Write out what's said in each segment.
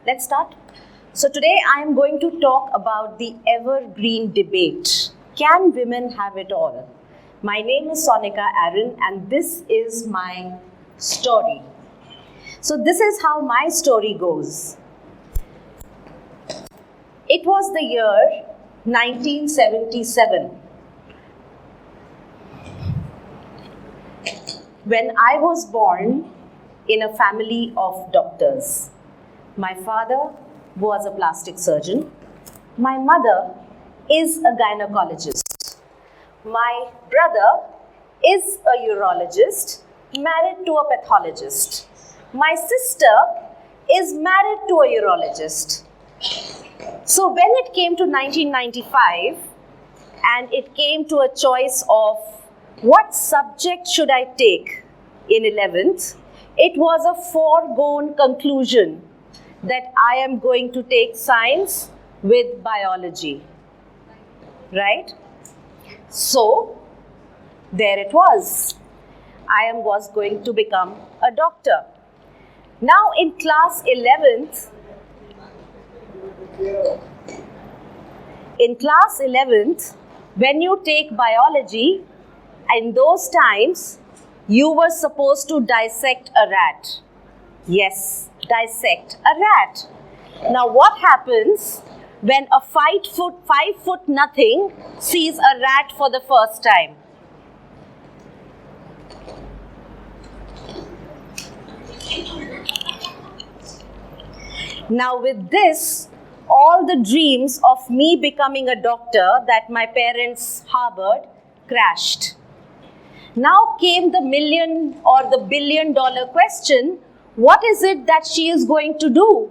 Let's start. So today I am going to talk about the evergreen debate. Can women have it all? My name is Sonica Aron and this is my story. So this is how my story goes. It was the year 1977 when I was born in a family of doctors. My father was a plastic surgeon. My mother is a gynecologist. My brother is a urologist married to a pathologist. My sister is married to a urologist. So when it came to 1995 and it came to a choice of what subject should I take in 11th, it was a foregone conclusion that I am going to take science with biology, right? So there it was. I was going to become a doctor. Now in class 11th, when you take biology, in those times, you were supposed to dissect a rat. Yes, dissect a rat. Now what happens when a 5 foot nothing sees a rat for the first time? Now with this, all the dreams of me becoming a doctor that my parents harbored crashed. Now came the million or the billion-dollar question, what is it that she is going to do?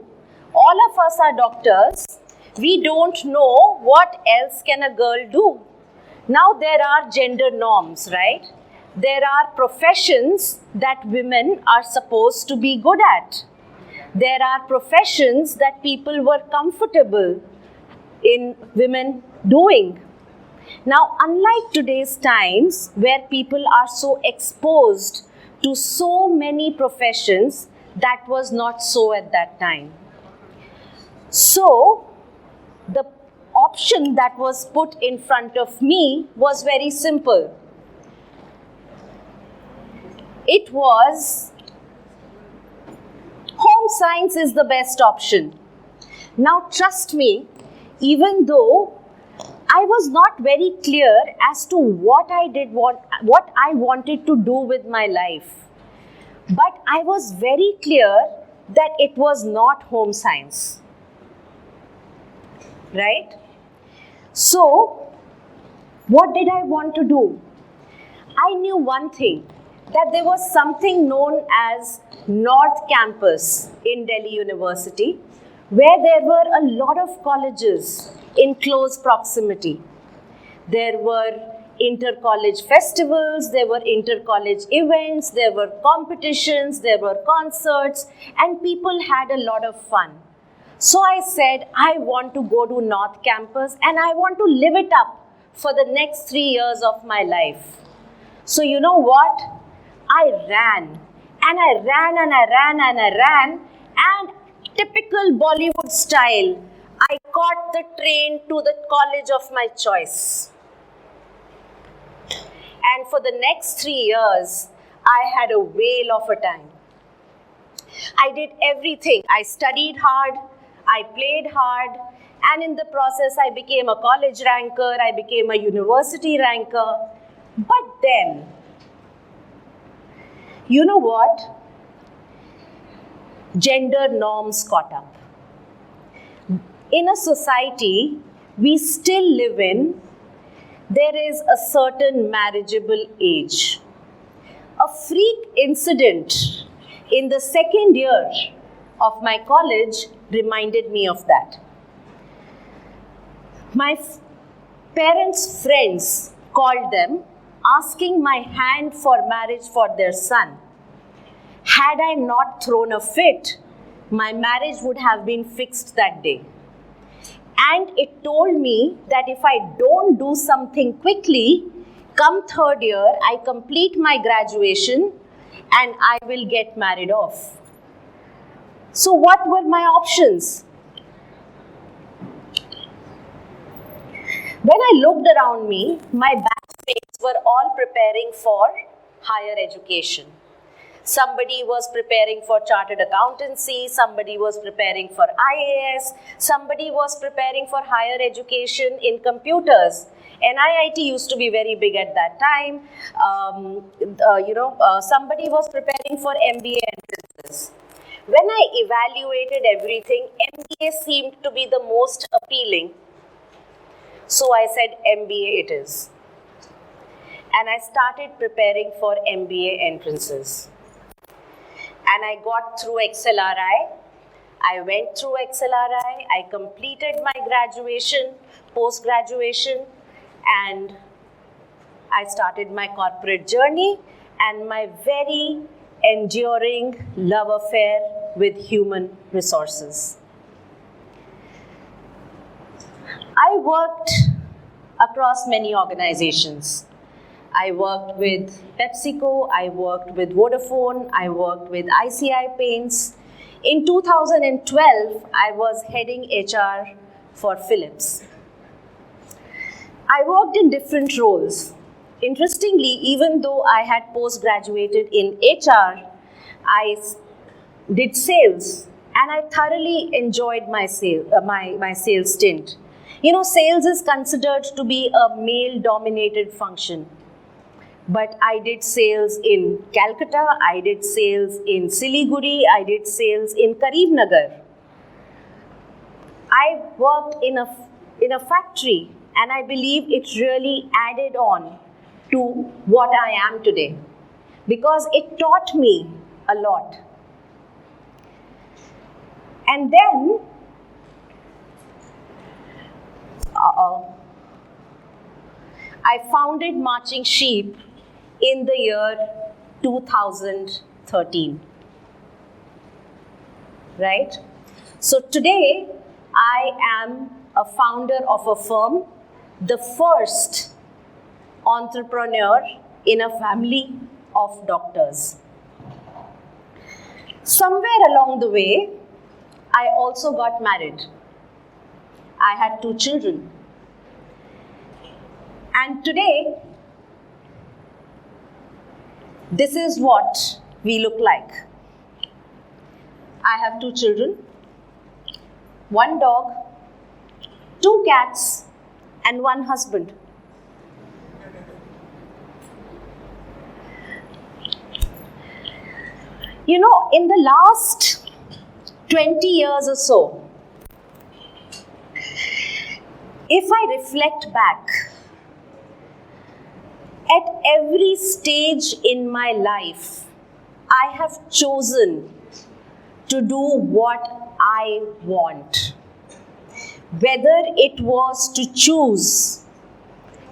All of us are doctors. We don't know what else can a girl do. Now there are gender norms, right? There are professions that women are supposed to be good at. There are professions that people were comfortable in women doing. Now, unlike today's times where people are so exposed to so many professions, that was not so at that time. So, the option that was put in front of me was very simple. It was home science is the best option. Now, trust me, even though I was not very clear as to what I wanted to do with my life. But I was very clear that it was not home science. Right? So, what did I want to do? I knew one thing, that there was something known as North Campus in Delhi University, where there were a lot of colleges in close proximity. There were inter-college festivals, there were inter-college events, there were competitions, there were concerts, and people had a lot of fun. So I said, I want to go to North Campus and I want to live it up for the next 3 years of my life. So you know what? I ran and I ran and I ran and I ran, and typical Bollywood style, I caught the train to the college of my choice. And for the next 3 years, I had a whale of a time. I did everything. I studied hard, I played hard, and in the process, I became a college ranker, I became a university ranker. But then, you know what? Gender norms caught up. In a society we still live in, there is a certain marriageable age. A freak incident in the second year of my college reminded me of that. My parents' friends called them, asking my hand for marriage for their son. Had I not thrown a fit, my marriage would have been fixed that day. And it told me that if I don't do something quickly, come third year, I complete my graduation and I will get married off. So what were my options? When I looked around me, my batchmates were all preparing for higher education. Somebody was preparing for chartered accountancy, somebody was preparing for IAS, somebody was preparing for higher education in computers. NIIT used to be very big at that time. Somebody was preparing for MBA entrances. When I evaluated everything, MBA seemed to be the most appealing. So I said MBA it is. And I started preparing for MBA entrances. And I got through XLRI. I went through XLRI. I completed my graduation, post-graduation, and I started my corporate journey and my very enduring love affair with human resources. I worked across many organizations. I worked with PepsiCo, I worked with Vodafone, I worked with ICI Paints. In 2012, I was heading HR for Philips. I worked in different roles. Interestingly, even though I had post-graduated in HR, I did sales and I thoroughly enjoyed my sales stint. You know, sales is considered to be a male-dominated function. But I did sales in Calcutta, I did sales in Siliguri, I did sales in Karimnagar. I worked in a factory, and I believe it really added on to what I am today because it taught me a lot. And then, I founded Marching Sheep in the year 2013, right? So today, I am a founder of a firm, the first entrepreneur in a family of doctors. Somewhere along the way, I also got married. I had 2 children. And today, this is what we look like. I have 2 children, 1 dog, 2 cats, and 1 husband. You know, in the last 20 years or so, if I reflect back, at every stage in my life, I have chosen to do what I want. Whether it was to choose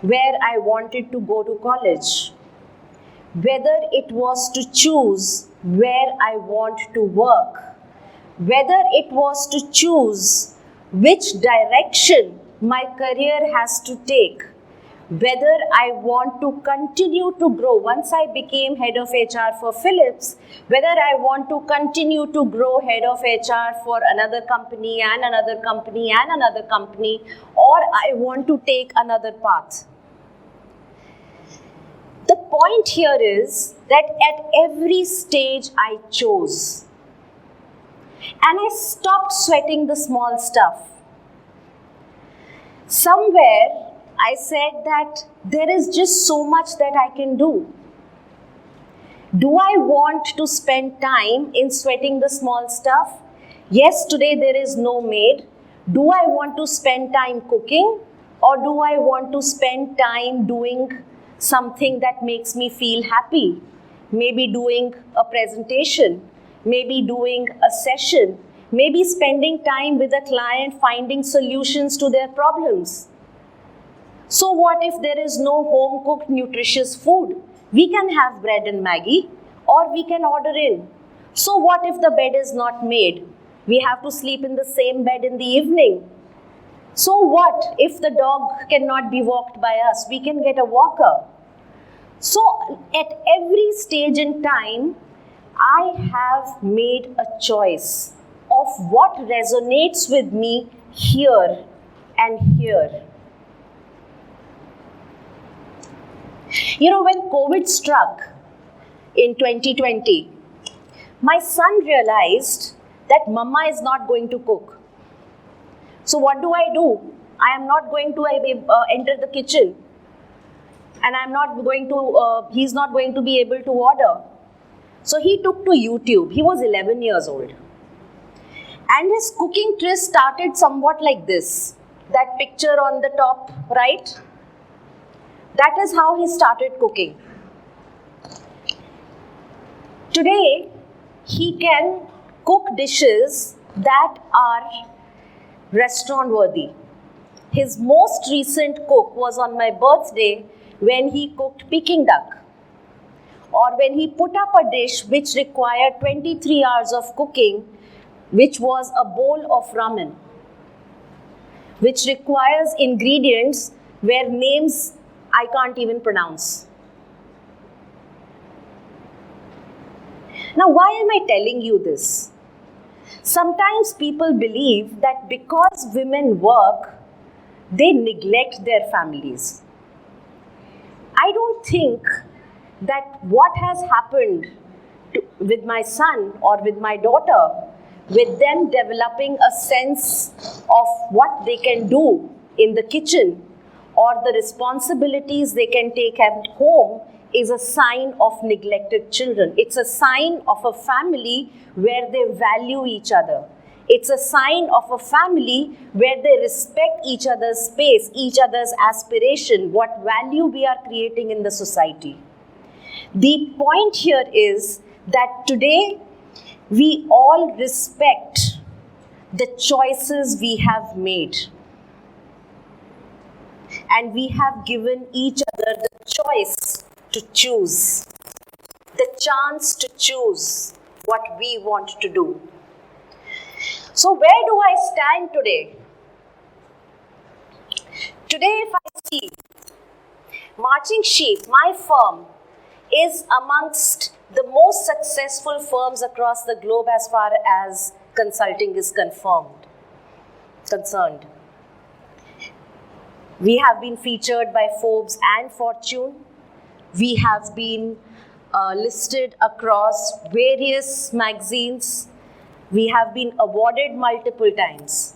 where I wanted to go to college, whether it was to choose where I want to work, whether it was to choose which direction my career has to take, whether I want to continue to grow. Once I became head of HR for Philips, whether I want to continue to grow head of HR for another company and another company and another company, or I want to take another path. The point here is that at every stage I chose. And I stopped sweating the small stuff. Somewhere, I said that there is just so much that I can do. Do I want to spend time in sweating the small stuff? Yes, today there is no maid. Do I want to spend time cooking? Or do I want to spend time doing something that makes me feel happy? Maybe doing a presentation, maybe doing a session, maybe spending time with a client finding solutions to their problems. So what if there is no home-cooked nutritious food? We can have bread and Maggie, or we can order in. So what if the bed is not made? We have to sleep in the same bed in the evening. So what if the dog cannot be walked by us? We can get a walker. So at every stage in time, I have made a choice of what resonates with me here and here. You know, when COVID struck in 2020, my son realized that Mama is not going to cook. So what do? I am not going to enter the kitchen, and he's not going to be able to order. So he took to YouTube. He was 11 years old. And his cooking tryst started somewhat like this. That picture on the top right. That is how he started cooking. Today, he can cook dishes that are restaurant worthy. His most recent cook was on my birthday when he cooked Peking duck, or when he put up a dish which required 23 hours of cooking, which was a bowl of ramen, which requires ingredients where names I can't even pronounce. Now, why am I telling you this? Sometimes people believe that because women work, they neglect their families. I don't think that what has happened with my son or with my daughter, with them developing a sense of what they can do in the kitchen or the responsibilities they can take at home, is a sign of neglected children. It's a sign of a family where they value each other. It's a sign of a family where they respect each other's space, each other's aspiration, what value we are creating in the society. The point here is that today we all respect the choices we have made. And we have given each other the choice to choose, the chance to choose what we want to do. So where do I stand today? Today, if I see Marching Sheep, my firm, is amongst the most successful firms across the globe as far as consulting is concerned. We have been featured by Forbes and Fortune. We have been listed across various magazines. We have been awarded multiple times.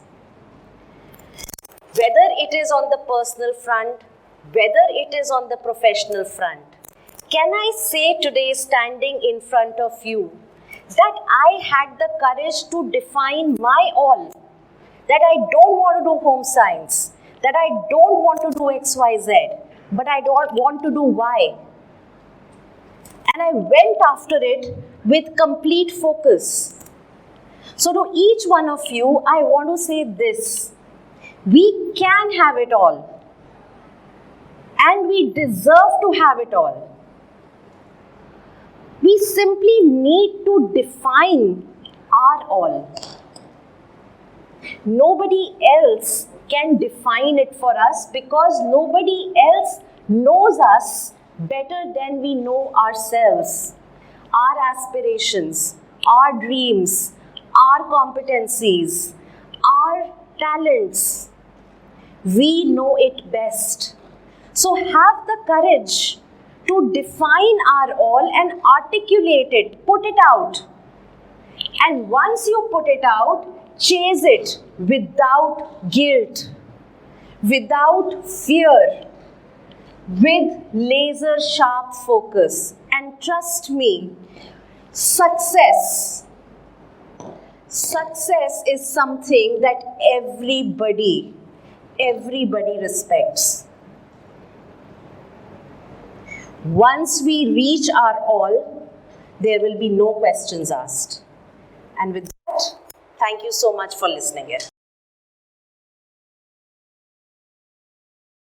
Whether it is on the personal front, whether it is on the professional front, can I say today, standing in front of you, that I had the courage to define my all, that I don't want to do home science, that I don't want to do XYZ, but I don't want to do Y. And I went after it with complete focus. So to each one of you, I want to say this: we can have it all, and we deserve to have it all. We simply need to define our all. Nobody else can define it for us, because nobody else knows us better than we know ourselves, our aspirations, our dreams, our competencies, our talents. We know it best. So have the courage to define our all and articulate it, put it out. And once you put it out, chase it without guilt, without fear, with laser sharp focus. And trust me, success is something that everybody respects. Once we reach our all, there will be no questions asked. And with that, thank you so much for listening in.